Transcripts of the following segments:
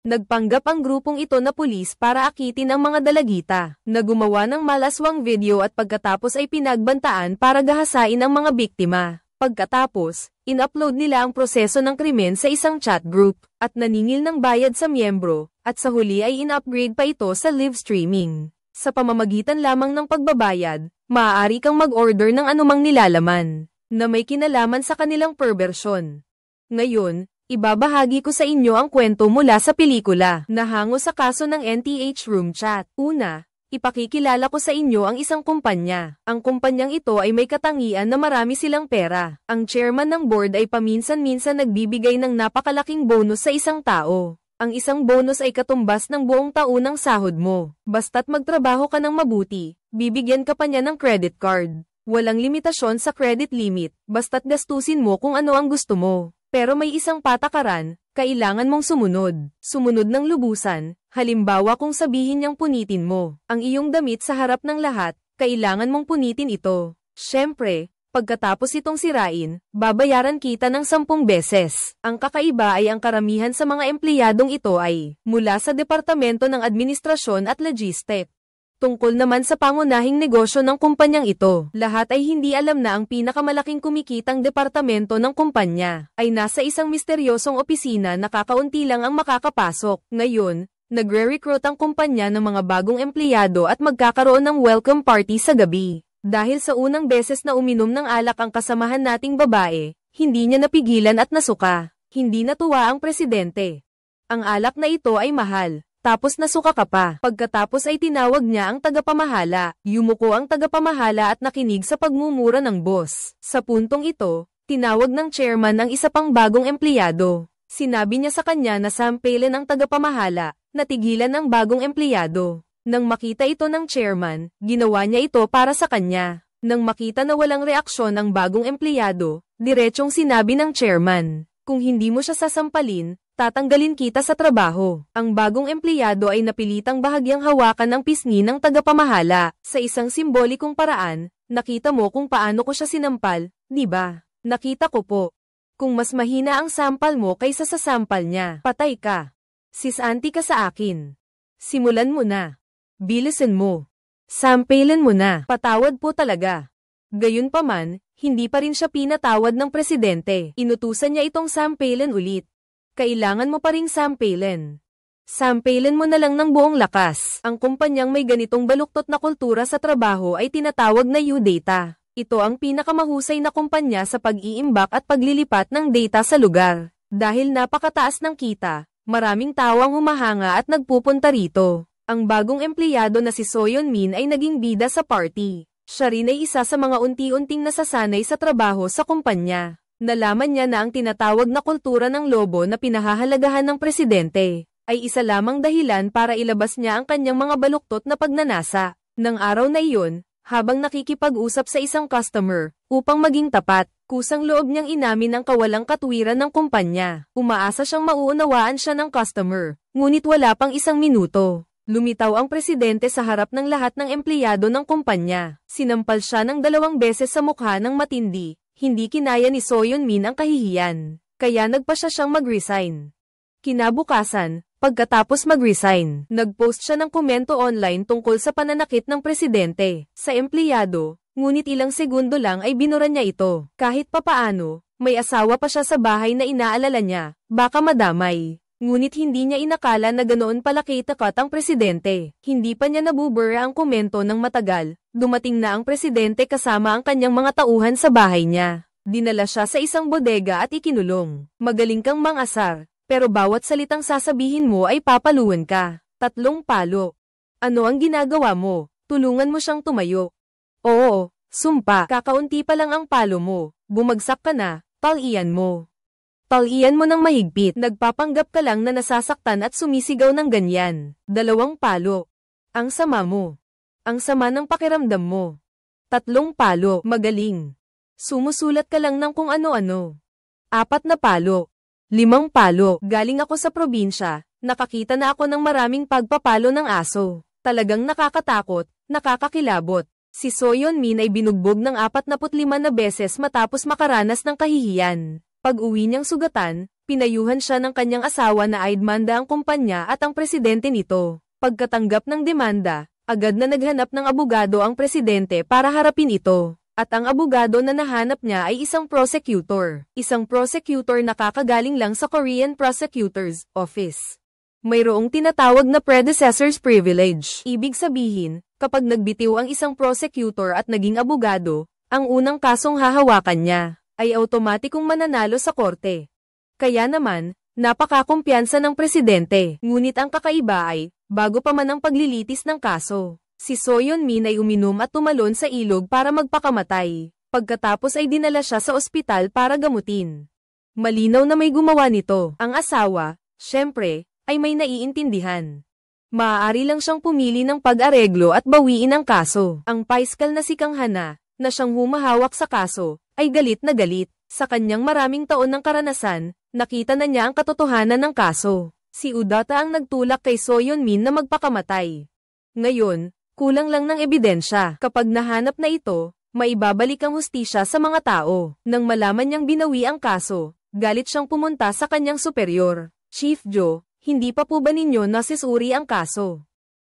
Nagpanggap ang grupong ito na pulis para akitin ang mga dalagita, na gumawa ng malaswang video at pagkatapos ay pinagbantaan para gahasain ang mga biktima. Pagkatapos, in-upload nila ang proseso ng krimen sa isang chat group, at naningil ng bayad sa miyembro, at sa huli ay in-upgrade pa ito sa live streaming. Sa pamamagitan lamang ng pagbabayad, maaari kang mag-order ng anumang nilalaman, na may kinalaman sa kanilang perversion. Ngayon, ibabahagi ko sa inyo ang kwento mula sa pelikula na hango sa kaso ng NTH Room Chat. Una, ipakikilala ko sa inyo ang isang kumpanya. Ang kumpanyang ito ay may katangian na marami silang pera. Ang chairman ng board ay paminsan-minsan nagbibigay ng napakalaking bonus sa isang tao. Ang isang bonus ay katumbas ng buong taon ng sahod mo. Basta't magtrabaho ka ng mabuti, bibigyan ka pa niya ng credit card. Walang limitasyon sa credit limit, basta't gastusin mo kung ano ang gusto mo. Pero may isang patakaran, kailangan mong sumunod. Sumunod ng lubusan, halimbawa kung sabihin niyang punitin mo ang iyong damit sa harap ng lahat, kailangan mong punitin ito. Siyempre, pagkatapos itong sirain, babayaran kita ng 10 beses. Ang kakaiba ay ang karamihan sa mga empleyadong ito ay mula sa Departamento ng Administrasyon at Logistic. Tungkol naman sa pangunahing negosyo ng kumpanyang ito, lahat ay hindi alam na ang pinakamalaking kumikitang departamento ng kumpanya ay nasa isang misteryosong opisina na kakaunti lang ang makakapasok. Ngayon, nagre-recruit ang kumpanya ng mga bagong empleyado at magkakaroon ng welcome party sa gabi. Dahil sa unang beses na uminom ng alak ang kasamahan nating babae, hindi niya napigilan at nasuka. Hindi natuwa ang presidente. Ang alak na ito ay mahal. Tapos nasuka ka pa. Pagkatapos ay tinawag niya ang tagapamahala. Yumuko ang tagapamahala at nakinig sa pagmumura ng boss. Sa puntong ito, tinawag ng chairman ang isa pang bagong empleyado. Sinabi niya sa kanya na sampelin ang tagapamahala, natigilan ang bagong empleyado. Nang makita ito ng chairman, ginawa niya ito para sa kanya. Nang makita na walang reaksyon ang bagong empleyado, diretsong sinabi ng chairman, kung hindi mo siya sasampalin, tatanggalin kita sa trabaho. Ang bagong empleyado ay napilitang bahagyang hawakan ang pisngi ng tagapamahala. Sa isang simbolikong paraan, nakita mo kung paano ko siya sinampal, di ba? Nakita ko po. Kung mas mahina ang sampal mo kaysa sa sampal niya, patay ka. Sisanti ka sa akin. Simulan mo na. Bilisan mo. Sampailan mo na. Patawad po talaga. Gayunpaman, hindi pa rin siya pinatawad ng presidente. Inutusan niya itong sampailan ulit. Kailangan mo pa ring sampailan. Sampailan mo na lang ng buong lakas. Ang kumpanyang may ganitong baluktot na kultura sa trabaho ay tinatawag na U-Data. Ito ang pinakamahusay na kumpanya sa pag-iimbak at paglilipat ng data sa lugar. Dahil napakataas ng kita, maraming tao ang humahanga at nagpupunta rito. Ang bagong empleyado na si Soyeon Min ay naging bida sa party. Siya rin ay isa sa mga unti-unting nasasanay sa trabaho sa kumpanya. Nalaman niya na ang tinatawag na kultura ng lobo na pinahahalagahan ng presidente ay isa lamang dahilan para ilabas niya ang kanyang mga baluktot na pagnanasa. Nang araw na iyon, habang nakikipag-usap sa isang customer, upang maging tapat, kusang loob niyang inamin ang kawalang katwiran ng kumpanya. Umaasa siyang mauunawaan siya ng customer, ngunit wala pang 1 minuto. Lumitaw ang presidente sa harap ng lahat ng empleyado ng kumpanya. Sinampal siya ng 2 beses sa mukha ng matindi. Hindi kinaya ni Soyeon Min ang kahihiyan, kaya nagpasya siyang mag-resign. Kinabukasan, pagkatapos mag-resign, nag-post siya ng komento online tungkol sa pananakit ng presidente sa empleyado, ngunit ilang segundo lang ay binura niya ito. Kahit papaano, may asawa pa siya sa bahay na inaalala niya, baka madamay. Ngunit hindi niya inakala na ganoon pala katapat ang presidente. Hindi pa niya nabubura ang komento ng matagal. Dumating na ang presidente kasama ang kanyang mga tauhan sa bahay niya. Dinala siya sa isang bodega at ikinulong. Magaling kang mangasar, pero bawat salitang sasabihin mo ay papaluan ka. 3 palo. Ano ang ginagawa mo? Tulungan mo siyang tumayo. Oo, sumpa. Kakaunti pa lang ang palo mo. Bumagsak ka na, talian mo. Talian mo ng mahigpit. Nagpapanggap ka lang na nasasaktan at sumisigaw ng ganyan. 2 palo. Ang sama mo. Ang sama ng pakiramdam mo. 3 palo. Magaling. Sumusulat ka lang ng kung ano-ano. 4 na palo. 5 palo. Galing ako sa probinsya. Nakakita na ako ng maraming pagpapalo ng aso. Talagang nakakatakot, nakakakilabot. Si Soyeon Min ay binugbog ng 45 na beses matapos makaranas ng kahihiyan. Pag-uwi niyang sugatan, Pinayuhan siya ng kanyang asawa na idmanda ang kumpanya at ang presidente nito. Pagkatanggap ng demanda, agad na naghanap ng abogado ang presidente para harapin ito. At ang abogado na nahanap niya ay isang prosecutor. Isang prosecutor na kakagaling lang sa Korean Prosecutor's Office. Mayroong tinatawag na predecessor's privilege. Ibig sabihin, kapag nagbitiw ang isang prosecutor at naging abogado, ang unang kasong hahawakan niya ay automatikong mananalo sa korte. Kaya naman, napakakumpiyansa ng presidente. Ngunit ang kakaiba ay, bago pa man ang paglilitis ng kaso, si So Yeon-min ay uminom at tumalon sa ilog para magpakamatay. Pagkatapos ay dinala siya sa ospital para gamutin. Malinaw na may gumawa nito. Ang asawa, syempre, ay may naiintindihan. Maaari lang siyang pumili ng pag-areglo at bawiin ang kaso. Ang paiskal na si Kang Hana, na siyang humahawak sa kaso, ay galit na galit. Sa kanyang maraming taon ng karanasan, nakita na niya ang katotohanan ng kaso. Si Udata ang nagtulak kay So Yeon-min na magpakamatay. Ngayon, kulang lang ng ebidensya. Kapag nahanap na ito, maibabalik ang hustisya sa mga tao. Nang malaman niyang binawi ang kaso, galit siyang pumunta sa kanyang superior. Chief Joe, hindi pa po ba ninyo nasisuri ang kaso?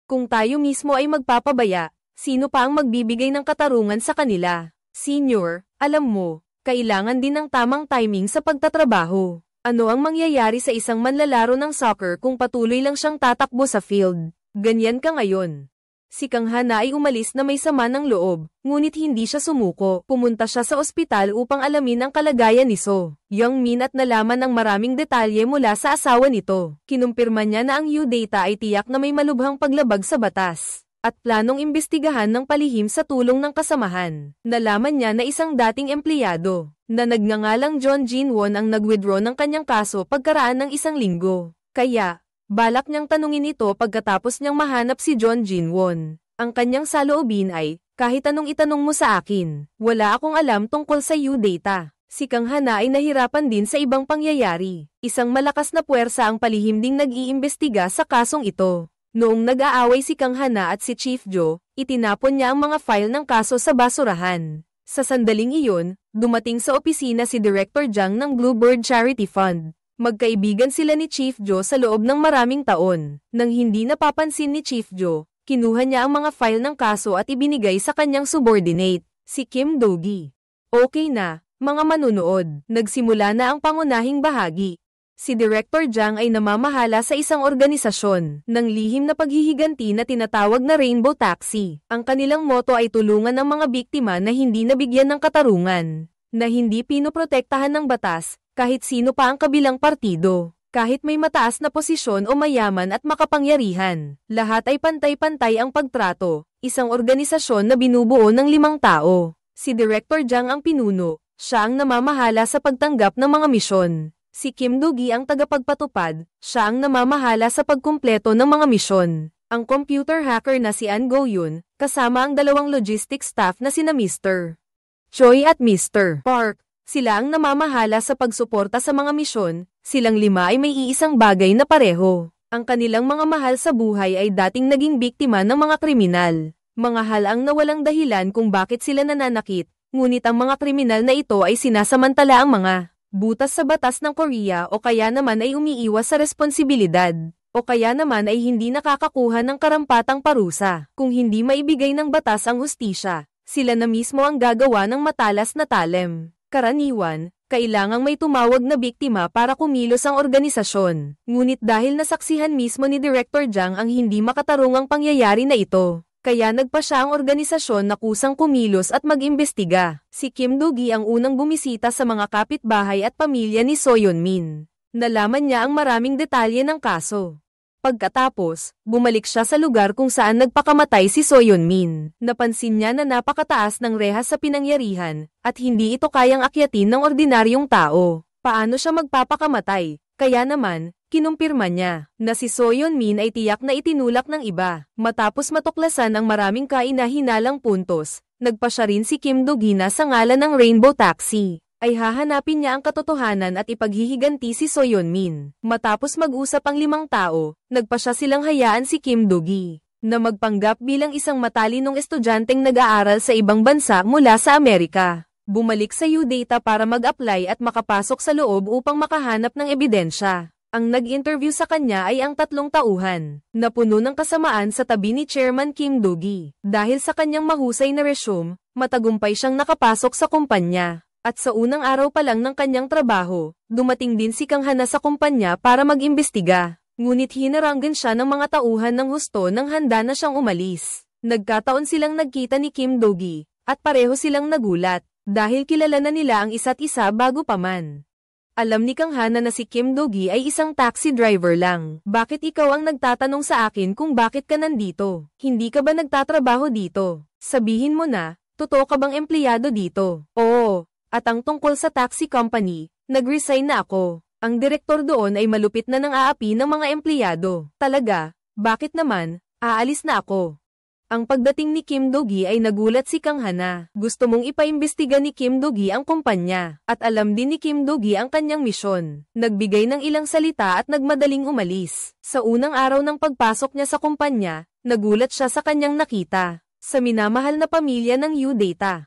Kung tayo mismo ay magpapabaya, sino pa ang magbibigay ng katarungan sa kanila? Senior, alam mo, kailangan din ng tamang timing sa pagtatrabaho. Ano ang mangyayari sa isang manlalaro ng soccer kung patuloy lang siyang tatakbo sa field? Ganyan ka ngayon. Si Kang Hana ay umalis na may sama ng loob, ngunit hindi siya sumuko. Pumunta siya sa ospital upang alamin ang kalagayan ni So Yeon-min at nalaman ang maraming detalye mula sa asawa nito. Kinumpirma niya na ang U-Data ay tiyak na may malubhang paglabag sa batas, at planong imbestigahan ng palihim sa tulong ng kasamahan. Nalaman niya na isang dating empleyado, na nagngangalang John Jin-won ang nag-withdraw ng kanyang kaso pagkaraan ng isang linggo. Kaya, balak niyang tanungin ito pagkatapos niyang mahanap si John Jin-won. Ang kanyang saloobin ay, kahit anong itanong mo sa akin, wala akong alam tungkol sa U-Data. Si Kang Hana ay nahirapan din sa ibang pangyayari. Isang malakas na puwersa ang palihim ding nag-iimbestiga sa kasong ito. Noong nag-aaway si Kang Hana at si Chief Joe, itinapon niya ang mga file ng kaso sa basurahan. Sa sandaling iyon, dumating sa opisina si Director Jang ng Bluebird Charity Fund. Magkaibigan sila ni Chief Joe sa loob ng maraming taon. Nang hindi napapansin ni Chief Joe, kinuha niya ang mga file ng kaso at ibinigay sa kanyang subordinate, si Kim Do-gi. Okay na, mga manunood, nagsimula na ang pangunahing bahagi. Si Director Jang ay namamahala sa isang organisasyon ng lihim na paghihiganti na tinatawag na Rainbow Taxi. Ang kanilang moto ay tulungan ang mga biktima na hindi nabigyan ng katarungan, na hindi pinoprotektahan ng batas, kahit sino pa ang kabilang partido. Kahit may mataas na posisyon o mayaman at makapangyarihan, lahat ay pantay-pantay ang pagtrato. Isang organisasyon na binubuo ng 5 tao. Si Director Jang ang pinuno, siya ang namamahala sa pagtanggap ng mga misyon. Si Kim Do-gi ang tagapagpatupad, siya ang namamahala sa pagkumpleto ng mga misyon. Ang computer hacker na si An Go-yoon, kasama ang 2 logistics staff na sina Mr. Choi at Mr. Park, sila ang namamahala sa pagsuporta sa mga misyon. Silang 5 ay may iisang bagay na pareho. Ang kanilang mga mahal sa buhay ay dating naging biktima ng mga kriminal. Mga halang na walang dahilan kung bakit sila nananakit, ngunit ang mga kriminal na ito ay sinasamantala ang mga butas sa batas ng Korea o kaya naman ay umiiwas sa responsibilidad, o kaya naman ay hindi nakakakuha ng karampatang parusa. Kung hindi maibigay ng batas ang hustisya, sila na mismo ang gagawa ng matalas na talem. Karaniwan, kailangang may tumawag na biktima para kumilos ang organisasyon. Ngunit dahil nasaksihan mismo ni Director Jang ang hindi makatarungang pangyayari na ito, kaya nagpa siya ang organisasyon na kusang kumilos at mag-imbestiga. Si Kim Do-gi ang unang bumisita sa mga kapitbahay at pamilya ni So Yeon-min. Nalaman niya ang maraming detalye ng kaso. Pagkatapos, bumalik siya sa lugar kung saan nagpakamatay si So Yeon-min. Napansin niya na napakataas ng rehas sa pinangyarihan, at hindi ito kayang akyatin ng ordinaryong tao. Paano siya magpapakamatay? Kaya naman, kinumpirma niya na si So Yeon-min ay tiyak na itinulak ng iba. Matapos matuklasan ang maraming kaina-hinalang puntos, nagpa siya rin si Kim Do-gi na sa ngalan ng Rainbow Taxi ay hahanapin niya ang katotohanan at ipaghihiganti si So Yeon-min. Matapos mag-usap ang 5 tao, nagpa siya silang hayaan si Kim Do-gi na magpanggap bilang isang matalinong estudyanteng nag-aaral sa ibang bansa mula sa Amerika. Bumalik sa UData para mag-apply at makapasok sa loob upang makahanap ng ebidensya. Ang nag-interview sa kanya ay ang 3 tauhan, na puno ng kasamaan sa tabi ni Chairman Kim Do-gi. Dahil sa kanyang mahusay na resume, matagumpay siyang nakapasok sa kumpanya. At sa unang araw pa lang ng kanyang trabaho, dumating din si Kang Hana sa kumpanya para mag-imbestiga. Ngunit hinaranggan siya ng mga tauhan ng husto nang handa na siyang umalis. Nagkataon silang nagkita ni Kim Do-gi, at pareho silang nagulat, dahil kilala na nila ang isa't isa bago pa man. Alam ni Kang Hana na si Kim Do-gi ay isang taxi driver lang. Bakit ikaw ang nagtatanong sa akin kung bakit ka nandito? Hindi ka ba nagtatrabaho dito? Sabihin mo na, totoo ka bang empleyado dito? Oo. At ang tungkol sa taxi company, nag-resign na ako. Ang direktor doon ay malupit na nang aapi ng mga empleyado. Talaga? Bakit naman? Aalis na ako. Ang pagdating ni Kim Do-gi ay nagulat si Kang Hana. Gusto mong ipaimbestiga ni Kim Do-gi ang kumpanya. At alam din ni Kim Do-gi ang kanyang misyon. Nagbigay ng ilang salita at nagmadaling umalis. Sa unang araw ng pagpasok niya sa kumpanya, nagulat siya sa kanyang nakita. Sa minamahal na pamilya ng UData.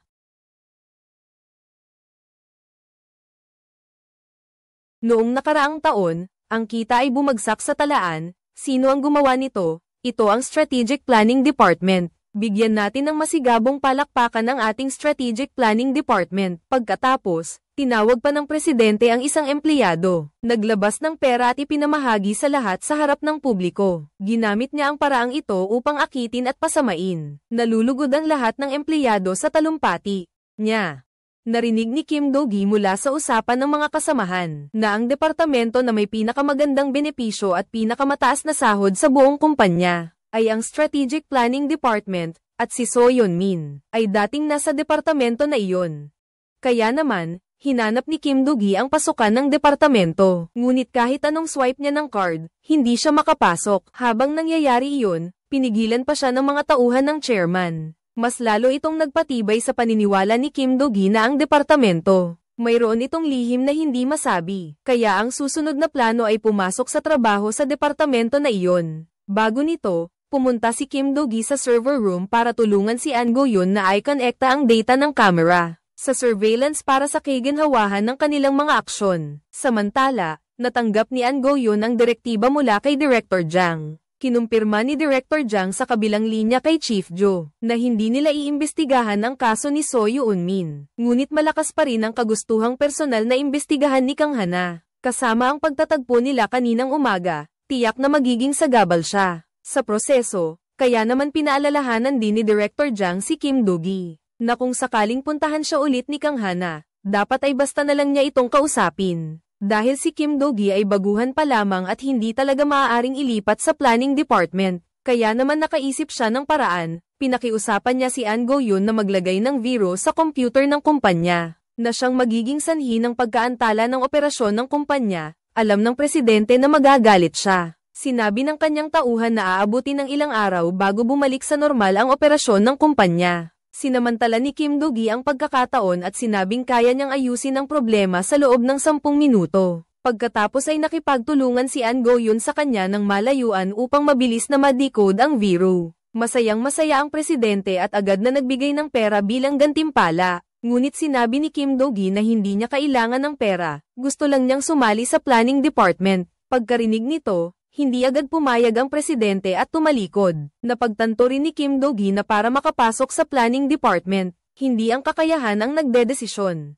Noong nakaraang taon, ang kita ay bumagsak sa talaan. Sino ang gumawa nito? Ito ang Strategic Planning Department. Bigyan natin ng masigabong palakpakan ang ating Strategic Planning Department. Pagkatapos, tinawag pa ng presidente ang isang empleyado. Naglabas ng pera at ipinamahagi sa lahat sa harap ng publiko. Ginamit niya ang paraang ito upang akitin at pasamain. Nalulugod ang lahat ng empleyado sa talumpati niya. Narinig ni Kim Do-gi mula sa usapan ng mga kasamahan na ang departamento na may pinakamagandang benepisyo at pinakamataas na sahod sa buong kumpanya ay ang Strategic Planning Department, at si So Yeon-min ay dating nasa departamento na iyon. Kaya naman, hinanap ni Kim Do-gi ang pasukan ng departamento. Ngunit kahit anong swipe niya ng card, hindi siya makapasok. Habang nangyayari iyon, pinigilan pa siya ng mga tauhan ng chairman. Mas lalo itong nagpatibay sa paniniwala ni Kim Do-gi na ang departamento. Mayroon itong lihim na hindi masabi. Kaya ang susunod na plano ay pumasok sa trabaho sa departamento na iyon. Bago nito, pumunta si Kim Do-gi sa server room para tulungan si An Go-yeon na i-connecta ang data ng camera sa surveillance para sa kaginhawahan ng kanilang mga aksyon. Samantala, natanggap ni An Go-yeon ang direktiba mula kay Director Jang. Kinumpirma ni Director Jang sa kabilang linya kay Chief Jo na hindi nila iimbestigahan ang kaso ni So Yeon-min. Ngunit malakas pa rin ang kagustuhang personal na imbestigahan ni Kang Hana. Kasama ang pagtatagpo nila kaninang umaga, tiyak na magiging sagabal siya sa proseso, kaya naman pinaalalahanan din ni Director Jang si Kim Do-gi na kung sakaling puntahan siya ulit ni Kang Hana, dapat ay basta na lang niya itong kausapin. Dahil si Kim Do-gi ay baguhan pa lamang at hindi talaga maaaring ilipat sa planning department, kaya naman nakaisip siya ng paraan. Pinakiusapan niya si An Go-yeon na maglagay ng virus sa computer ng kumpanya, na siyang magiging sanhi ng pagkaantala ng operasyon ng kumpanya. Alam ng presidente na magagalit siya. Sinabi ng kanyang tauhan na aabuti ng ilang araw bago bumalik sa normal ang operasyon ng kumpanya. Sinamantala ni Kim Do-gi ang pagkakataon at sinabing kaya niyang ayusin ang problema sa loob ng 10 minuto. Pagkatapos ay nakipagtulungan si An Go-yeon sa kanya ng malayuan upang mabilis na ma-decode ang virus. Masayang-masaya ang presidente at agad na nagbigay ng pera bilang gantimpala. Ngunit sinabi ni Kim Do-gi na hindi niya kailangan ng pera, gusto lang niyang sumali sa planning department. Pagkarinig nito, hindi agad pumayag ang presidente at tumalikod. Napagtanto rin ni Kim Do-gi na para makapasok sa planning department, hindi ang kakayahan ang nagdedesisyon.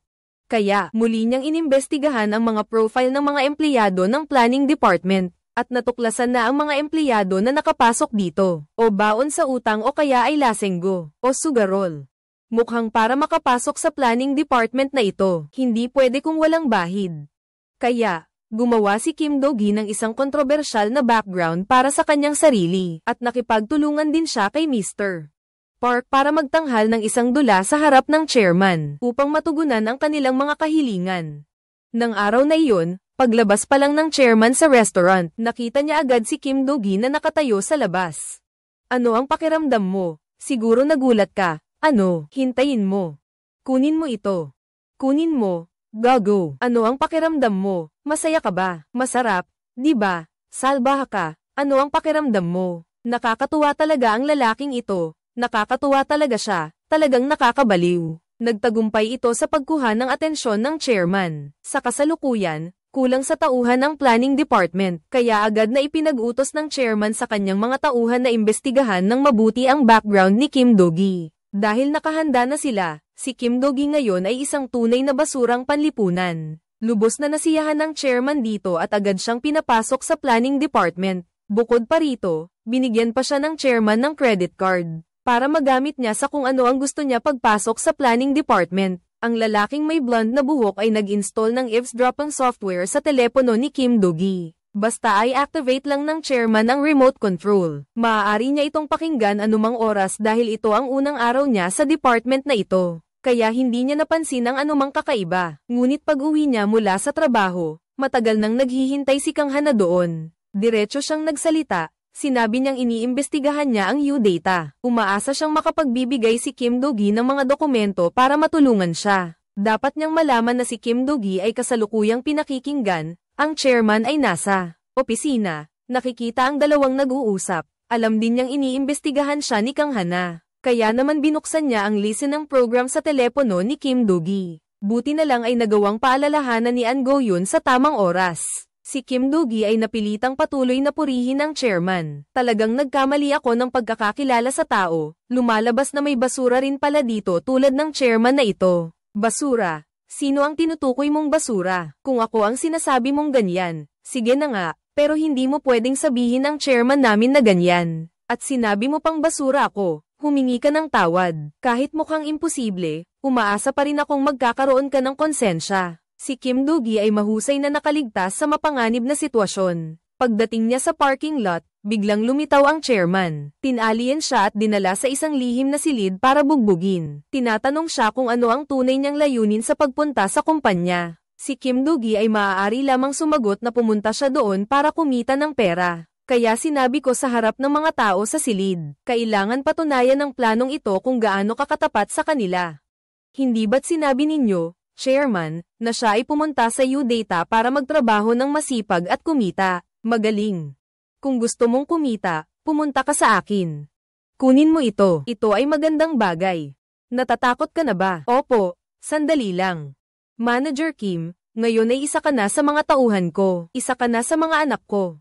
Kaya, muli niyang inimbestigahan ang mga profile ng mga empleyado ng planning department, at natuklasan na ang mga empleyado na nakapasok dito, o baon sa utang o kaya ay lasenggo, o sugarol. Mukhang para makapasok sa planning department na ito, hindi pwede kung walang bahid. Kaya, gumawa si Kim Do-gi ng isang kontrobersyal na background para sa kanyang sarili, at nakipagtulungan din siya kay Mr. Park para magtanghal ng isang dula sa harap ng chairman, upang matugunan ang kanilang mga kahilingan. Nang araw na iyon, paglabas pa lang ng chairman sa restaurant, nakita niya agad si Kim Do-gi na nakatayo sa labas. Ano ang pakiramdam mo? Siguro nagulat ka. Ano? Hintayin mo. Kunin mo ito. Kunin mo. Gago. Ano ang pakiramdam mo? Masaya ka ba? Masarap, di ba? Salbaha ka. Ano ang pakiramdam mo? Nakakatuwa talaga ang lalaking ito. Nakakatuwa talaga siya. Talagang nakakabaliw. Nagtagumpay ito sa pagkuha ng atensyon ng chairman. Sa kasalukuyan, kulang sa tauhan ang planning department, kaya agad na ipinag-utos ng chairman sa kanyang mga tauhan na imbestigahan ng mabuti ang background ni Kim Do-gi. Dahil nakahanda na sila, si Kim Do-gi ngayon ay isang tunay na basurang panlipunan. Lubos na nasiyahan ng chairman dito at agad siyang pinapasok sa planning department. Bukod pa rito, binigyan pa siya ng chairman ng credit card para magamit niya sa kung ano ang gusto niya pagpasok sa planning department. Ang lalaking may blonde na buhok ay nag-install ng eavesdropping software sa telepono ni Kim Do-gi. Basta ay activate lang ng chairman ang remote control. Maaari niya itong pakinggan anumang oras dahil ito ang unang araw niya sa department na ito. Kaya hindi niya napansin ang anumang kakaiba. Ngunit pag-uwi niya mula sa trabaho, matagal nang naghihintay si Kang Han na doon. Diretso siyang nagsalita, sinabi niyang iniimbestigahan niya ang U-data. Umaasa siyang makapagbibigay si Kim Do-gi ng mga dokumento para matulungan siya. Dapat niyang malaman na si Kim Do-gi ay kasalukuyang pinakikinggan, ang chairman ay nasa opisina, nakikita ang dalawang nag-uusap, alam din niyang iniimbestigahan siya ni Kang Han. Kaya naman binuksan niya ang listening program sa telepono ni Kim Do-gi. Buti na lang ay nagawang paalalahanan ni An Go-yun sa tamang oras. Si Kim Do-gi ay napilitang patuloy na purihin ang chairman. Talagang nagkamali ako ng pagkakakilala sa tao. Lumalabas na may basura rin pala dito tulad ng chairman na ito. Basura? Sino ang tinutukoy mong basura? Kung ako ang sinasabi mong ganyan, sige na nga, pero hindi mo pwedeng sabihin ang chairman namin na ganyan. At sinabi mo pang basura ako, humingi ka ng tawad. Kahit mukhang imposible, umaasa pa rin akong magkakaroon ka ng konsensya. Si Kim Do-gi ay mahusay na nakaligtas sa mapanganib na sitwasyon. Pagdating niya sa parking lot, biglang lumitaw ang chairman. Tinalian siya at dinala sa isang lihim na silid para bugbugin. Tinatanong siya kung ano ang tunay niyang layunin sa pagpunta sa kumpanya. Si Kim Do-gi ay maaari lamang sumagot na pumunta siya doon para kumita ng pera. Kaya sinabi ko sa harap ng mga tao sa silid, kailangan patunayan ng planong ito kung gaano kakatapat sa kanila. Hindi ba't sinabi ninyo, Chairman, na siya ay pumunta sa U-data para magtrabaho ng masipag at kumita? Magaling. Kung gusto mong kumita, pumunta ka sa akin. Kunin mo ito. Ito ay magandang bagay. Natatakot ka na ba? Opo, sandali lang. Manager Kim, ngayon ay isa ka na sa mga tauhan ko. Isa ka na sa mga anak ko.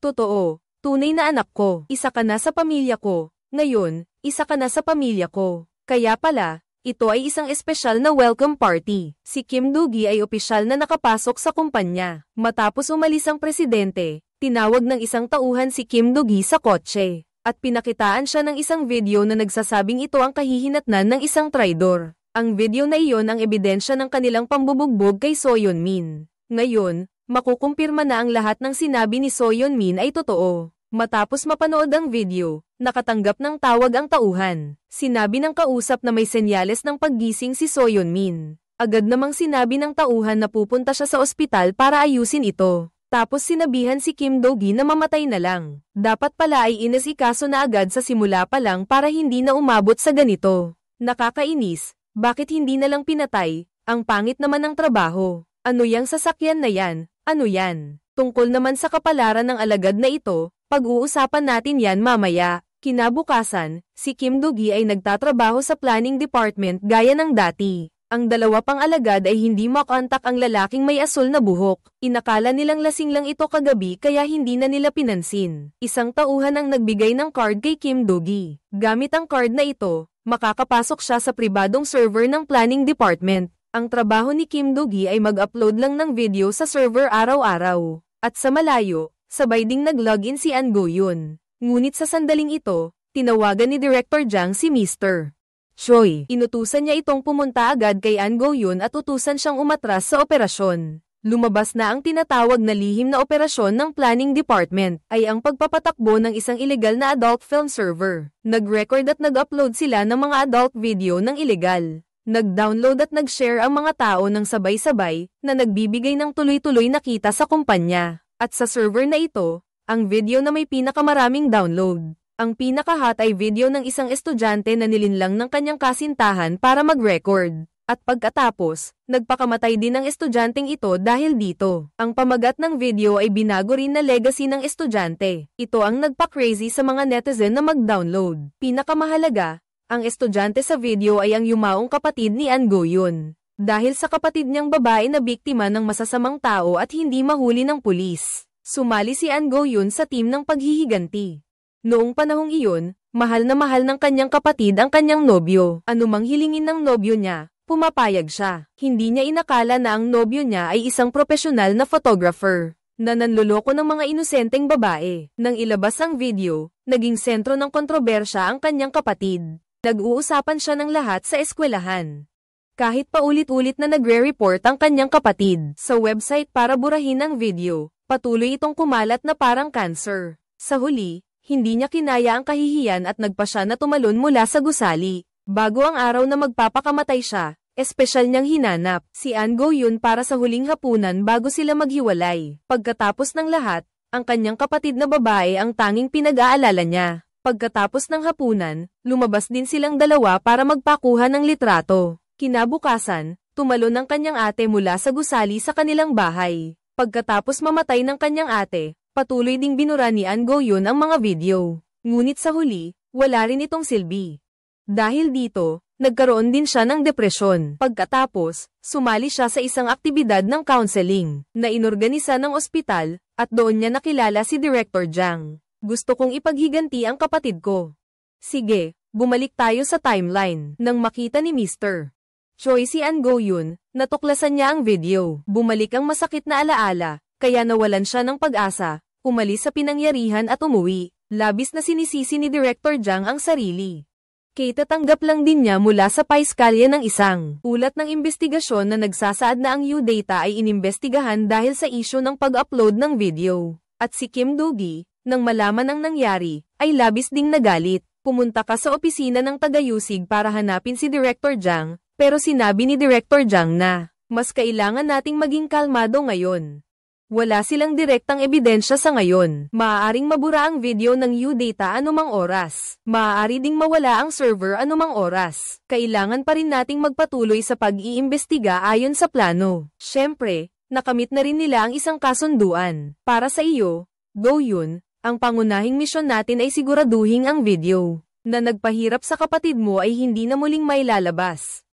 Totoo, tunay na anak ko. Isa ka na sa pamilya ko. Ngayon, isa ka na sa pamilya ko. Kaya pala, ito ay isang espesyal na welcome party. Si Kim Do-gi ay opisyal na nakapasok sa kumpanya. Matapos umalis ang presidente, tinawag ng isang tauhan si Kim Do-gi sa kotse. At pinakitaan siya ng isang video na nagsasabing ito ang kahihinatnan ng isang traidor. Ang video na iyon ang ebidensya ng kanilang pambubugbog kay So Yeon-min. Ngayon, makukumpirma na ang lahat ng sinabi ni So Yeon-min ay totoo. Matapos mapanood ang video, nakatanggap ng tawag ang tauhan. Sinabi ng kausap na may senyales ng paggising si So Yeon-min. Agad namang sinabi ng tauhan na pupunta siya sa ospital para ayusin ito. Tapos sinabihan si Kim Do-gi na mamatay na lang. Dapat pala ay inasikaso na agad sa simula pa lang para hindi na umabot sa ganito. Nakakainis, bakit hindi na lang pinatay? Ang pangit naman ng trabaho. Ano yang sasakyan na yan? Ano yan? Tungkol naman sa kapalaran ng alagad na ito, pag-uusapan natin yan mamaya. Kinabukasan, si Kim Do-gi ay nagtatrabaho sa planning department gaya ng dati. Ang dalawa pang alagad ay hindi makontak ang lalaking may asul na buhok. Inakala nilang lasing lang ito kagabi kaya hindi na nila pinansin. Isang tauhan ang nagbigay ng card kay Kim Do-gi. Gamit ang card na ito, makakapasok siya sa pribadong server ng planning department. Ang trabaho ni Kim Do-gi ay mag-upload lang ng video sa server araw-araw. At sa malayo, sabay ding nag-login si An Go-yun. Ngunit sa sandaling ito, tinawagan ni Director Jang si Mr. Choi. Inutusan niya itong pumunta agad kay An Go-yun at utusan siyang umatras sa operasyon. Lumabas na ang tinatawag na lihim na operasyon ng planning department, ay ang pagpapatakbo ng isang ilegal na adult film server. Nag-record at nag-upload sila ng mga adult video ng ilegal. Nag-download at nag-share ang mga tao ng sabay-sabay, na nagbibigay ng tuloy-tuloy na kita sa kumpanya. At sa server na ito, ang video na may pinakamaraming download. Ang pinaka-hot ay video ng isang estudyante na nilinlang ng kanyang kasintahan para mag-record. At pagkatapos, nagpakamatay din ang estudyanteng ito dahil dito. Ang pamagat ng video ay binago rin na legacy ng estudyante. Ito ang nagpa-crazy sa mga netizen na mag-download. Pinakamahalaga, Ang estudyante sa video ay ang yumaong kapatid ni An Go-yun. Dahil sa kapatid niyang babae na biktima ng masasamang tao at hindi mahuli ng pulis, sumali si An Go-yun sa team ng paghihiganti. Noong panahong iyon, mahal ng kanyang kapatid ang kanyang nobyo. Anumang hilingin ng nobyo niya, pumapayag siya. Hindi niya inakala na ang nobyo niya ay isang profesional na photographer na nanloloko ng mga inosenteng babae. Nang ilabas ang video, naging sentro ng kontrobersya ang kanyang kapatid. Nag-uusapan siya ng lahat sa eskwelahan. Kahit paulit-ulit na nagre-report ang kanyang kapatid sa website para burahin ang video, patuloy itong kumalat na parang cancer. Sa huli, hindi niya kinaya ang kahihiyan at nagpa siya na tumalon mula sa gusali. Bago ang araw na magpapakamatay siya, espesyal niyang hinanap si An Go-yun para sa huling hapunan bago sila maghiwalay. Pagkatapos ng lahat, ang kanyang kapatid na babae ang tanging pinag-aalala niya. Pagkatapos ng hapunan, lumabas din silang dalawa para magpakuha ng litrato. Kinabukasan, tumalon ang kanyang ate mula sa gusali sa kanilang bahay. Pagkatapos mamatay ng kanyang ate, patuloy ding binura ni An Go-yun ang mga video. Ngunit sa huli, wala rin itong silbi. Dahil dito, nagkaroon din siya ng depresyon. Pagkatapos, sumali siya sa isang aktibidad ng counseling na inorganisa ng ospital, at doon niya nakilala si Director Jang. Gusto kong ipaghiganti ang kapatid ko. Sige, bumalik tayo sa timeline. Nang makita ni Mr. Choi si An Go-yun, natuklasan niya ang video. Bumalik ang masakit na alaala, kaya nawalan siya ng pag-asa, umalis sa pinangyarihan at umuwi. Labis na sinisisi ni Director Jang ang sarili. Kaitatanggap lang din niya mula sa paiskalya ng isang ulat ng investigasyon na nagsasaad na ang U-Data ay inimbestigahan dahil sa isyu ng pag-upload ng video. At si Kim Do-gi, nang malaman ang nangyari, ay labis ding nagalit. Pumunta ka sa opisina ng tagayusig para hanapin si Director Jang, pero sinabi ni Director Jang na, mas kailangan nating maging kalmado ngayon. Wala silang direktang ebidensya sa ngayon. Maaaring mabura ang video ng U-Data anumang oras. Maaari ding mawala ang server anumang oras. Kailangan pa rin nating magpatuloy sa pag-iimbestiga ayon sa plano. Siyempre, nakamit na rin nila ang isang kasunduan. Para sa iyo, Go-yun, ang pangunahing misyon natin ay siguraduhin ang video na nagpahirap sa kapatid mo ay hindi na muling mailalabas.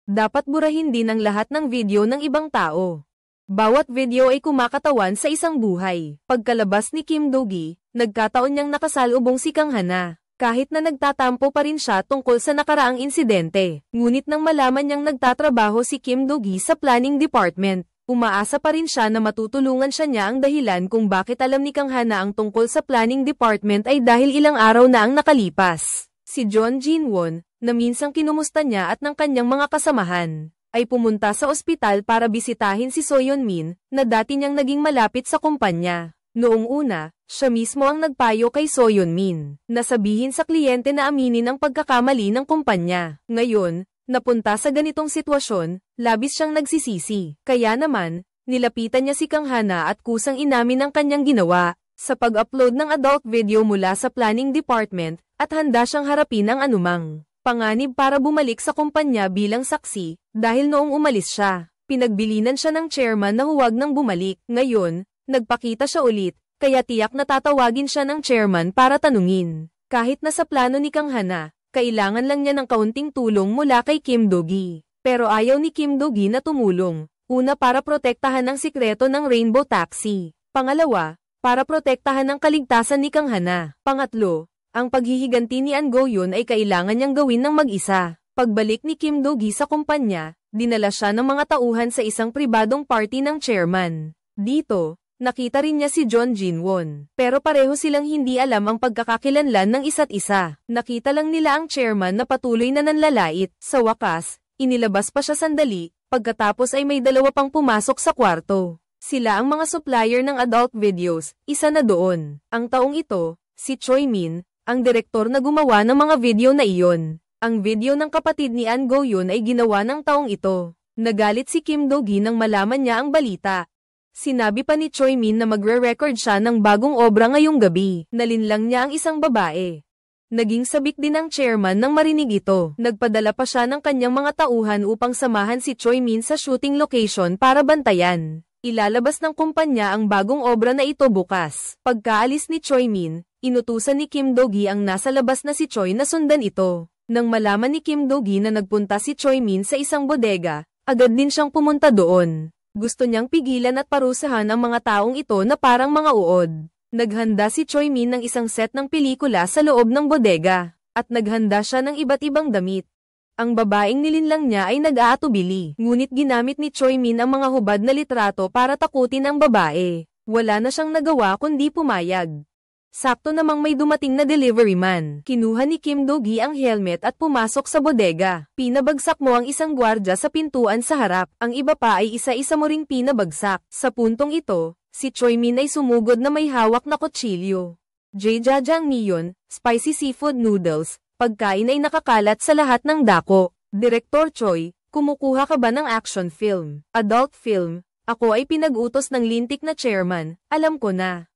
Dapat burahin din ang lahat ng video ng ibang tao. Bawat video ay kumakatawan sa isang buhay. Pagkalabas ni Kim Do-gi, nagkataon niyang nakasalubong si Kang Hana. Kahit na nagtatampo pa rin siya tungkol sa nakaraang insidente. Ngunit nang malaman niyang nagtatrabaho si Kim Do-gi sa planning department, umaasa pa rin siya na matutulungan siya niya. Ang dahilan kung bakit alam ni Kang Hana ang tungkol sa planning department ay dahil ilang araw na ang nakalipas. Si John Jin-won, na minsang kinumusta niya at ng kanyang mga kasamahan, ay pumunta sa ospital para bisitahin si So Yeon-min, na dati niyang naging malapit sa kumpanya. Noong una, siya mismo ang nagpayo kay So Yeon-min, na sabihin sa kliyente na aminin ang pagkakamali ng kumpanya. Ngayon, napunta sa ganitong sitwasyon, labis siyang nagsisisi. Kaya naman, nilapitan niya si Kang Hana at kusang inamin ang kanyang ginawa sa pag-upload ng adult video mula sa planning department, at handa siyang harapin ang anumang panganib para bumalik sa kumpanya bilang saksi. Dahil noong umalis siya, pinagbilinan siya ng chairman na huwag nang bumalik. Ngayon, nagpakita siya ulit, kaya tiyak na tatawagin siya ng chairman para tanungin. Kahit na sa plano ni Kang Hana, kailangan lang niya ng kaunting tulong mula kay Kim Do-gi. Pero ayaw ni Kim Do-gi na tumulong. Una, para protektahan ang sikreto ng Rainbow Taxi. Pangalawa, para protektahan ang kaligtasan ni Kang Hana. Pangatlo, ang paghihiganti ni An Go-yun ay kailangan niyang gawin ng mag-isa. Pagbalik ni Kim Do-gi sa kumpanya, dinala siya ng mga tauhan sa isang pribadong party ng chairman. Dito, nakita rin niya si John Jin-won. Pero pareho silang hindi alam ang pagkakakilanlan ng isa't isa. Nakita lang nila ang chairman na patuloy na nanlalait. Sa wakas, inilabas pa siya sandali, pagkatapos ay may dalawa pang pumasok sa kwarto. Sila ang mga supplier ng adult videos, isa na doon. Ang taong ito, si Choi Min, ang direktor na gumawa ng mga video na iyon. Ang video ng kapatid ni An Go-yun ay ginawa ng taong ito. Nagalit si Kim Do-gi nang malaman niya ang balita. Sinabi pa ni Choi Min na magre-record siya ng bagong obra ngayong gabi. Nalinlang niya ang isang babae. Naging sabik din ang chairman nang marinig ito. Nagpadala pa siya ng kanyang mga tauhan upang samahan si Choi Min sa shooting location para bantayan. Ilalabas ng kumpanya ang bagong obra na ito bukas. Pagkaalis ni Choi Min, inutusan ni Kim Do-gi ang nasa labas na si Choi na sundan ito. Nang malaman ni Kim Do-gi na nagpunta si Choi Min sa isang bodega, agad din siyang pumunta doon. Gusto niyang pigilan at parusahan ang mga taong ito na parang mga uod. Naghanda si Choi Min ng isang set ng pelikula sa loob ng bodega, at naghanda siya ng iba't ibang damit. Ang babaeng nilinlang niya ay nag-aatubili, ngunit ginamit ni Choi Min ang mga hubad na litrato para takutin ang babae. Wala na siyang nagawa kundi pumayag. Sakto namang may dumating na delivery man. Kinuha ni Kim Do-gi ang helmet at pumasok sa bodega. Pinabagsak mo ang isang gwardya sa pintuan sa harap. Ang iba pa ay isa-isa mo ring pinabagsak. Sa puntong ito, si Choi Min ay sumugod na may hawak na kutsilyo. Jjajangmyeon, spicy seafood noodles, pagkain ay nakakalat sa lahat ng dako. Direktor Choi, kumukuha ka ba ng action film, adult film? Ako ay pinag-utos ng lintik na chairman, alam ko na.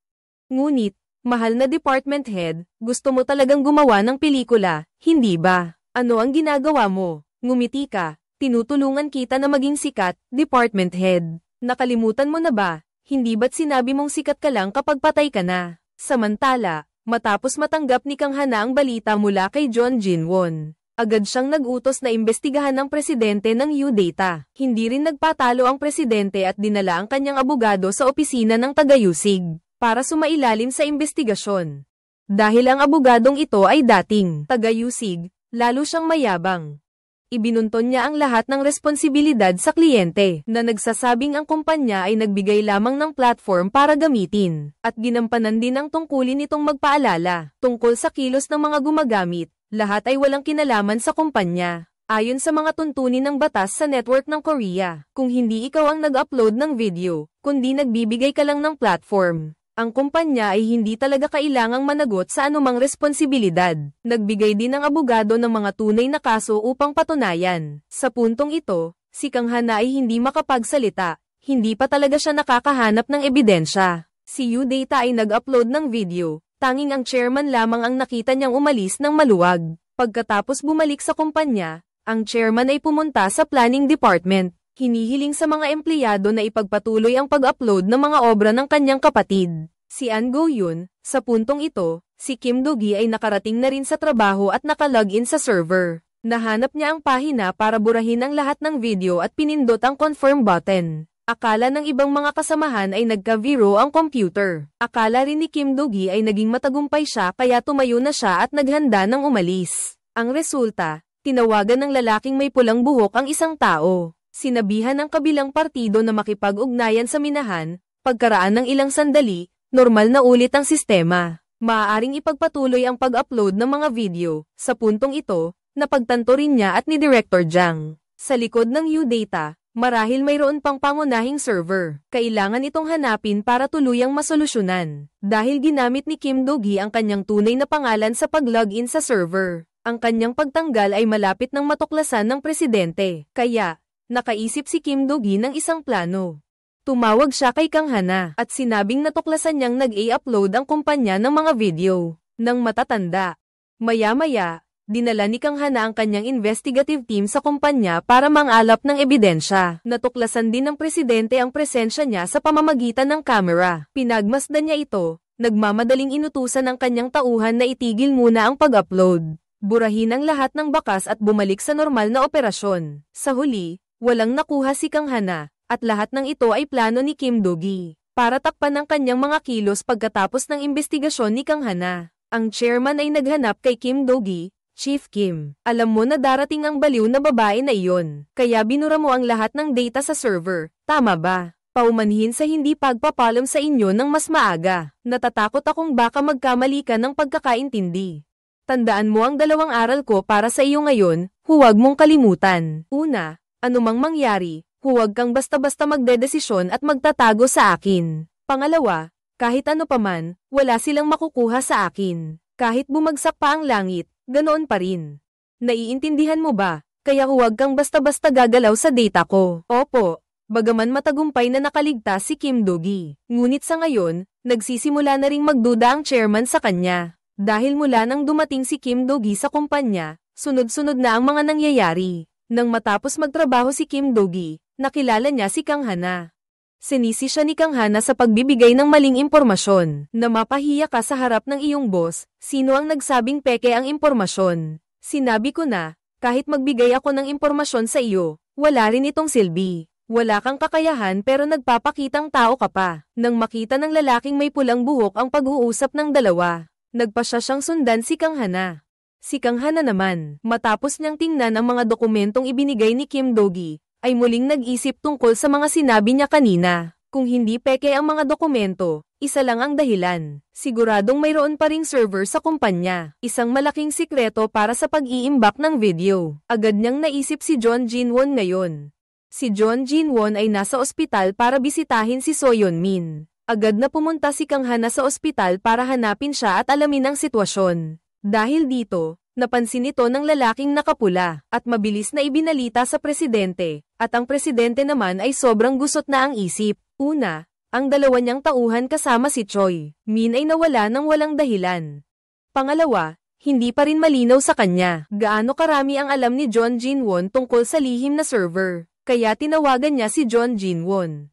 Ngunit, mahal na department head, gusto mo talagang gumawa ng pelikula, hindi ba? Ano ang ginagawa mo? Ngumiti ka, tinutulungan kita na maging sikat, department head. Nakalimutan mo na ba? Hindi ba't sinabi mong sikat ka lang kapag patay ka na? Samantala, matapos matanggap ni Kang Hana ang balita mula kay John Jin-won, agad siyang nag-utos na imbestigahan ng presidente ng U-Data. Hindi rin nagpatalo ang presidente at dinala ang kanyang abogado sa opisina ng tagayusig para sumailalim sa investigasyon. Dahil ang abogadong ito ay dating tagayusig, lalo siyang mayabang. Ibinunton niya ang lahat ng responsibilidad sa kliyente na nagsasabing ang kumpanya ay nagbigay lamang ng platform para gamitin, at ginampanan din ang tungkulin nitong magpaalala tungkol sa kilos ng mga gumagamit. Lahat ay walang kinalaman sa kumpanya. Ayon sa mga tuntunin ng batas sa network ng Korea, kung hindi ikaw ang nag-upload ng video, kundi nagbibigay ka lang ng platform, ang kumpanya ay hindi talaga kailangang managot sa anumang responsibilidad. Nagbigay din ang abogado ng mga tunay na kaso upang patunayan. Sa puntong ito, si Kang Hana ay hindi makapagsalita, hindi pa talaga siya nakakahanap ng ebidensya. Si U-Data ay nag-upload ng video, tanging ang chairman lamang ang nakita niyang umalis ng maluwag. Pagkatapos bumalik sa kumpanya, ang chairman ay pumunta sa planning department. Hinihiling sa mga empleyado na ipagpatuloy ang pag-upload ng mga obra ng kanyang kapatid, si An Go-yoon. Sa puntong ito, si Kim Do-gi ay nakarating na rin sa trabaho at nakalogin sa server. Nahanap niya ang pahina para burahin ang lahat ng video at pinindot ang confirm button. Akala ng ibang mga kasamahan ay nagka-viro ang computer. Akala rin ni Kim Do-gi ay naging matagumpay siya kaya tumayo na siya at naghanda ng umalis. Ang resulta, tinawagan ng lalaking may pulang buhok ang isang tao. Sinabihan ng kabilang partido na makipag-ugnayan sa minahan. Pagkaraan ng ilang sandali, normal na ulit ang sistema. Maaaring ipagpatuloy ang pag-upload ng mga video. Sa puntong ito, napagtanto rin niya at ni Director Jang. Sa likod ng U-Data, marahil mayroon pang pangunahing server. Kailangan itong hanapin para tuluyang masolusyonan. Dahil ginamit ni Kim Do-gi ang kanyang tunay na pangalan sa pag-login sa server, ang kanyang pagtanggal ay malapit ng matuklasan ng presidente. Kaya, nakaisip si Kim Do-gi ng isang plano. Tumawag siya kay Kang Hana at sinabing natuklasan niyang nag-i-upload ang kumpanya ng mga video ng matatanda. Maya-maya, dinala ni Kang Hana ang kanyang investigative team sa kumpanya para mangalap ng ebidensya. Natuklasan din ng presidente ang presensya niya sa pamamagitan ng kamera. Pinagmasdan niya ito, nagmamadaling inutusan ang kanyang tauhan na itigil muna ang pag-upload. Burahin ang lahat ng bakas at bumalik sa normal na operasyon. Sa huli, walang nakuha si Kang Hana, at lahat ng ito ay plano ni Kim Do-gi para takpan ang kanyang mga kilos pagkatapos ng investigasyon ni Kang Hana. Ang chairman ay naghanap kay Kim Do-gi. Chief Kim, alam mo na darating ang baliw na babae na iyon, kaya binura mo ang lahat ng data sa server, tama ba? Paumanhin sa hindi pagpapalam sa inyo ng mas maaga. Natatakot akong baka magkamali ka ng pagkakaintindi. Tandaan mo ang 2 aral ko para sa iyo ngayon, huwag mong kalimutan. Una, anumang mangyari, huwag kang basta-basta magdedesisyon at magtatago sa akin. Pangalawa, kahit ano paman, wala silang makukuha sa akin. Kahit bumagsak pa ang langit, ganoon pa rin. Naiintindihan mo ba? Kaya huwag kang basta-basta gagalaw sa data ko. Opo, bagaman matagumpay na nakaligtas si Kim Do-gi. Ngunit sa ngayon, nagsisimula na ring magduda ang chairman sa kanya. Dahil mula nang dumating si Kim Do-gi sa kumpanya, sunod-sunod na ang mga nangyayari. Nang matapos magtrabaho si Kim Do-gi, nakilala niya si Kang Hana. Sinisi siya ni Kang Hana sa pagbibigay ng maling impormasyon, na mapahiya ka sa harap ng iyong boss. Sino ang nagsabing peke ang impormasyon? Sinabi ko na, kahit magbigay ako ng impormasyon sa iyo, wala rin itong silbi. Wala kang kakayahan pero nagpapakitang tao ka pa. Nang makita ng lalaking may pulang buhok ang pag-uusap ng dalawa, nagpa siya siyang sundan si Kang Hana. Si Kang Hana naman, matapos niyang tingnan ang mga dokumentong ibinigay ni Kim Do-gi, ay muling nag-isip tungkol sa mga sinabi niya kanina. Kung hindi peke ang mga dokumento, isa lang ang dahilan. Siguradong mayroon pa ring server sa kumpanya. Isang malaking sikreto para sa pag-iimbak ng video. Agad niyang naisip si John Jin-won ngayon. Si John Jin-won ay nasa ospital para bisitahin si So Yeon-min. Agad na pumunta si Kang Hana sa ospital para hanapin siya at alamin ang sitwasyon. Dahil dito, napansin ito ng lalaking nakapula at mabilis na ibinalita sa presidente, at ang presidente naman ay sobrang gusot na ang isip. Una, ang dalawa niyang tauhan kasama si Choi Min ay nawala ng walang dahilan. Pangalawa, hindi pa rin malinaw sa kanya gaano karami ang alam ni John Jin-won tungkol sa lihim na server. Kaya tinawagan niya si John Jin-won.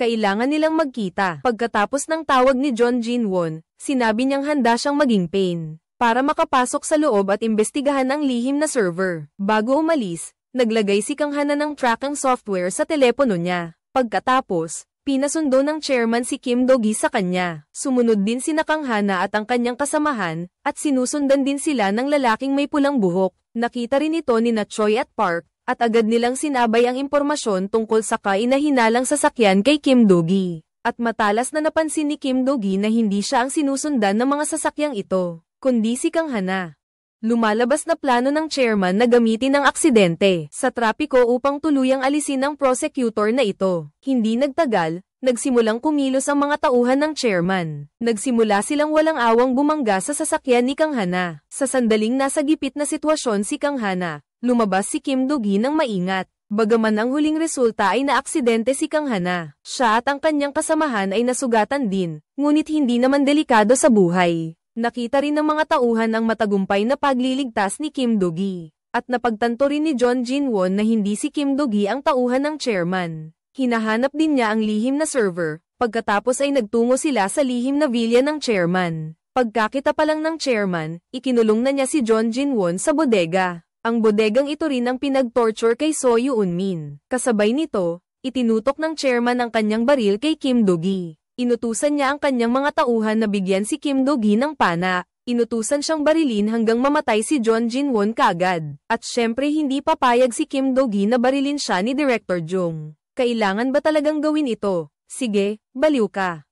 Kailangan nilang magkita. Pagkatapos ng tawag ni John Jin-won, sinabi niyang handa siyang maging pain para makapasok sa loob at imbestigahan ang lihim na server. Bago umalis, naglagay si Kang Hana ng tracking software sa telepono niya. Pagkatapos, pinasundo ng chairman si Kim Do-gi sa kanya. Sumunod din sina Kang Hana at ang kanyang kasamahan, at sinusundan din sila ng lalaking may pulang buhok. Nakita rin ito ni Choi at Park, at agad nilang sinabay ang impormasyon tungkol sa kainahinalang sasakyan kay Kim Do-gi. At matalas na napansin ni Kim Do-gi na hindi siya ang sinusundan ng mga sasakyang ito, kundi si Kang Hana. Lumalabas na plano ng chairman na gamitin ang aksidente sa trapiko upang tuluyang alisin ang prosecutor na ito. Hindi nagtagal, nagsimulang kumilos ang mga tauhan ng chairman. Nagsimula silang walang awang bumangga sa sasakyan ni Kang Hana. Sa sandaling nasa gipit na sitwasyon si Kang Hana, lumabas si Kim Do-gi ng maingat. Bagaman ang huling resulta ay naaksidente si Kang Hana, siya at ang kanyang kasamahan ay nasugatan din, ngunit hindi naman delikado sa buhay. Nakita rin ng mga tauhan ang matagumpay na pagliligtas ni Kim Do-gi, at napagtanto rin ni John Jin-won na hindi si Kim Do-gi ang tauhan ng chairman. Hinahanap din niya ang lihim na server, pagkatapos ay nagtungo sila sa lihim na villa ng chairman. Pagkakita pa lang ng chairman, ikinulong na niya si John Jin-won sa bodega. Ang bodegang ito rin ang pinag-torture kay So Yeon-min. Kasabay nito, itinutok ng chairman ang kanyang baril kay Kim Do-gi. Inutusan niya ang kanyang mga tauhan na bigyan si Kim Do-gi ng pana. Inutusan siyang barilin hanggang mamatay si John Jin-won kaagad. At syempre hindi papayag si Kim Do-gi na barilin siya ni Director Jung. Kailangan ba talagang gawin ito? Sige, baliw ka.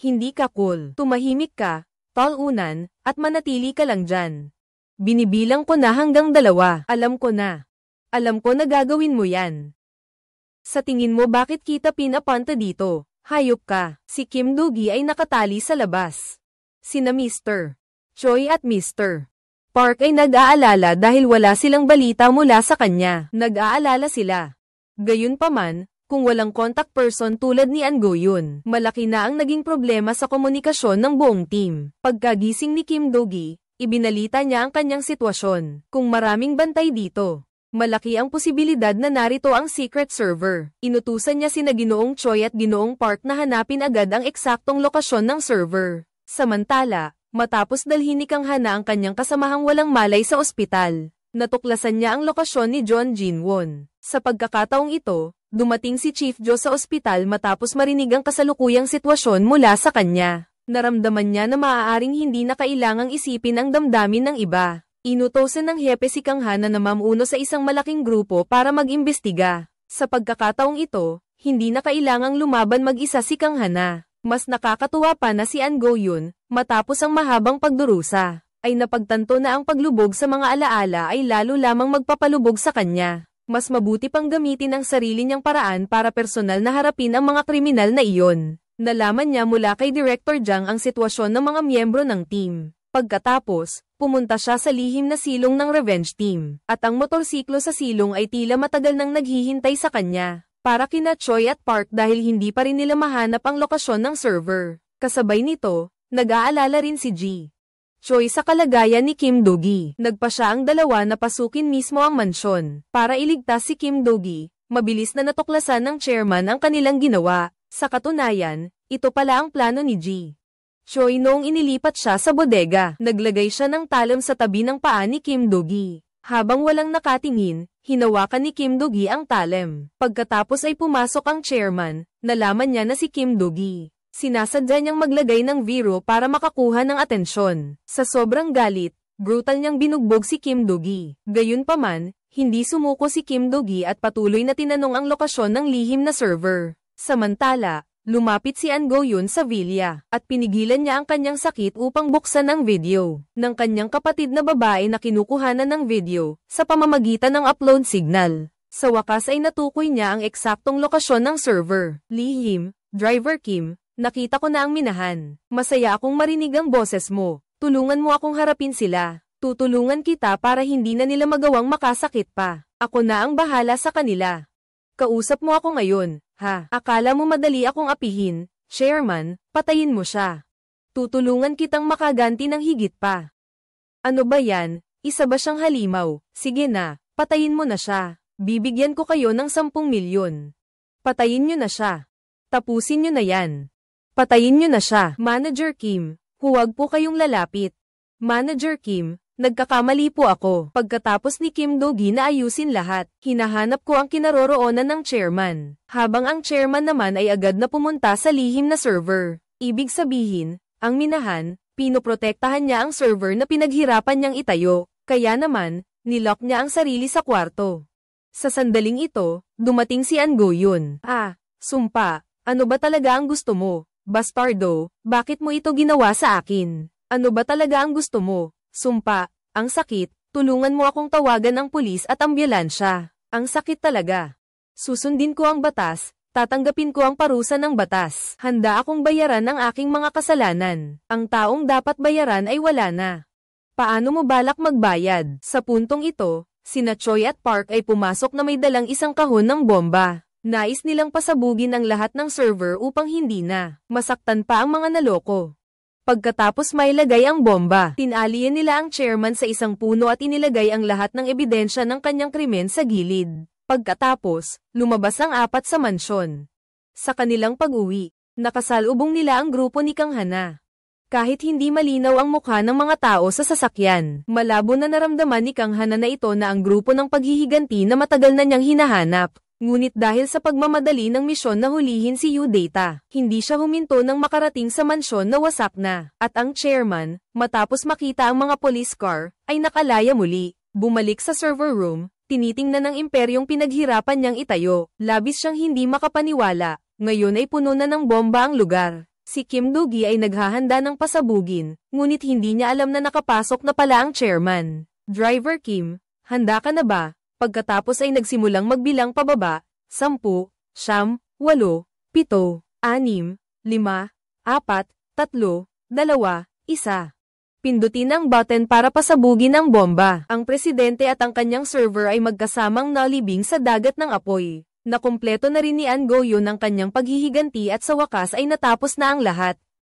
Hindi ka cool. Tumahimik ka, talunan, at manatili ka lang dyan. Binibilang ko na hanggang 2. Alam ko na. Alam ko na gagawin mo yan. Sa tingin mo bakit kita pinapunta dito? Hayop ka. Si Kim Do-gi ay nakatali sa labas. Sina Mr. Choi at Mr. Park ay nag-aalala dahil wala silang balita mula sa kanya. Nag-aalala sila. Gayunpaman, kung walang contact person tulad ni An Go-yun, malaki na ang naging problema sa komunikasyon ng buong team. Pagkagising ni Kim Do-gi, ibinalita niya ang kanyang sitwasyon. Kung maraming bantay dito, malaki ang posibilidad na narito ang secret server. Inutusan niya sina Ginoong Choi at Ginoong Park na hanapin agad ang eksaktong lokasyon ng server. Samantala, matapos dalhin ni Kang Hana ang kanyang kasamahang walang malay sa ospital, natuklasan niya ang lokasyon ni John Jin-won. Sa pagkakataong ito, dumating si Chief Jo sa ospital matapos marinig ang kasalukuyang sitwasyon mula sa kanya. Naramdaman niya na maaaring hindi na kailangang isipin ang damdamin ng iba. Inutosan ng hepe si Kang Hana na mamuno sa isang malaking grupo para mag-imbestiga. Sa pagkakataong ito, hindi na kailangang lumaban mag-isa si Kang Hana. Mas nakakatuwa pa na si An Go-yun, matapos ang mahabang pagdurusa, ay napagtanto na ang paglubog sa mga alaala ay lalo lamang magpapalubog sa kanya. Mas mabuti pang gamitin ang sarili niyang paraan para personal na harapin ang mga kriminal na iyon. Nalaman niya mula kay Director Jang ang sitwasyon ng mga miyembro ng team. Pagkatapos, pumunta siya sa lihim na silong ng revenge team, at ang motorsiklo sa silong ay tila matagal nang naghihintay sa kanya, para kina Choi at Park dahil hindi pa rin nila mahanap ang lokasyon ng server. Kasabay nito, nag-aalala rin si G. Choi sa kalagayan ni Kim Do-gi. Nagpa siya ang dalawa na pasukin mismo ang mansyon, para iligtas si Kim Do-gi. Mabilis na natuklasan ng chairman ang kanilang ginawa. Sa katunayan, ito pala ang plano ni G. Choi noong inilipat siya sa bodega. Naglagay siya ng talam sa tabi ng paa ni Kim Do-gi. Habang walang nakatingin, hinawakan ni Kim Do-gi ang talem. Pagkatapos ay pumasok ang chairman, nalaman niya na si Kim Do-gi. Sinasadya niyang maglagay ng biro para makakuha ng atensyon. Sa sobrang galit, brutal niyang binugbog si Kim Do-gi. Gayunpaman, hindi sumuko si Kim Do-gi at patuloy na tinanong ang lokasyon ng lihim na server. Samantala, lumapit si An Go-yun sa villa, at pinigilan niya ang kanyang sakit upang buksan ang video ng kanyang kapatid na babae na kinukuhanan ng video, sa pamamagitan ng upload signal. Sa wakas ay natukoy niya ang eksaktong lokasyon ng server. Lihim, Driver Kim, nakita ko na ang minahan. Masaya akong marinig ang boses mo. Tulungan mo akong harapin sila. Tutulungan kita para hindi na nila magawang makasakit pa. Ako na ang bahala sa kanila. Kausap mo ako ngayon. Ha, akala mo madali akong apihin, Chairman, patayin mo siya. Tutulungan kitang makaganti ng higit pa. Ano ba yan? Isa ba siyang halimaw? Sige na, patayin mo na siya. Bibigyan ko kayo ng 10 milyon. Patayin nyo na siya. Tapusin nyo na yan. Patayin nyo na siya. Manager Kim, huwag po kayong lalapit. Manager Kim, nagkakamali po ako. Pagkatapos ni Kim Do-gi na ayusin lahat, hinahanap ko ang kinaroroonan ng chairman. Habang ang chairman naman ay agad na pumunta sa lihim na server. Ibig sabihin, ang minahan, pinoprotektahan niya ang server na pinaghirapan niyang itayo, kaya naman, nilock niya ang sarili sa kwarto. Sa sandaling ito, dumating si An Go-yun. Sumpa, ano ba talaga ang gusto mo? Bastardo, bakit mo ito ginawa sa akin? Ano ba talaga ang gusto mo? Sumpa, ang sakit, tulungan mo akong tawagan ang pulis at ambulansya. Ang sakit talaga. Susundin ko ang batas, tatanggapin ko ang parusa ng batas. Handa akong bayaran ang aking mga kasalanan. Ang taong dapat bayaran ay wala na. Paano mo balak magbayad? Sa puntong ito, sina Choi at Park ay pumasok na may dalang isang kahon ng bomba. Nais nilang pasabugin ang lahat ng server upang hindi na masaktan pa ang mga naloko. Pagkatapos mailagay ang bomba, tinalian nila ang chairman sa isang puno at inilagay ang lahat ng ebidensya ng kanyang krimen sa gilid. Pagkatapos, lumabas ang 4 sa mansyon. Sa kanilang pag-uwi, nakasalubong nila ang grupo ni Kang Hana. Kahit hindi malinaw ang mukha ng mga tao sa sasakyan, malabo na naramdaman ni Kang Hana na ito na ang grupo ng paghihiganti na matagal na niyang hinahanap. Ngunit dahil sa pagmamadali ng misyon na hulihin si Yu-Data, hindi siya huminto nang makarating sa mansyon na wasak na. At ang chairman, matapos makita ang mga police car, ay nakalaya muli. Bumalik sa server room, tinitingnan ng imperyong pinaghirapan niyang itayo. Labis siyang hindi makapaniwala, ngayon ay puno na ng bomba ang lugar. Si Kim Do-gi ay naghahanda ng pasabugin, ngunit hindi niya alam na nakapasok na pala ang chairman. Driver Kim, handa ka na ba? Pagkatapos ay nagsimulang magbilang pababa, 10, 9, 8, 7, 6, 5, 4, 3, 2, 1. Pindutin ang button para pasabugin ang bomba. Ang presidente at ang kanyang server ay magkasamang nalibing sa dagat ng apoy. Nakumpleto na rin ni An Go-yun ang kanyang paghihiganti at sa wakas ay natapos na ang lahat.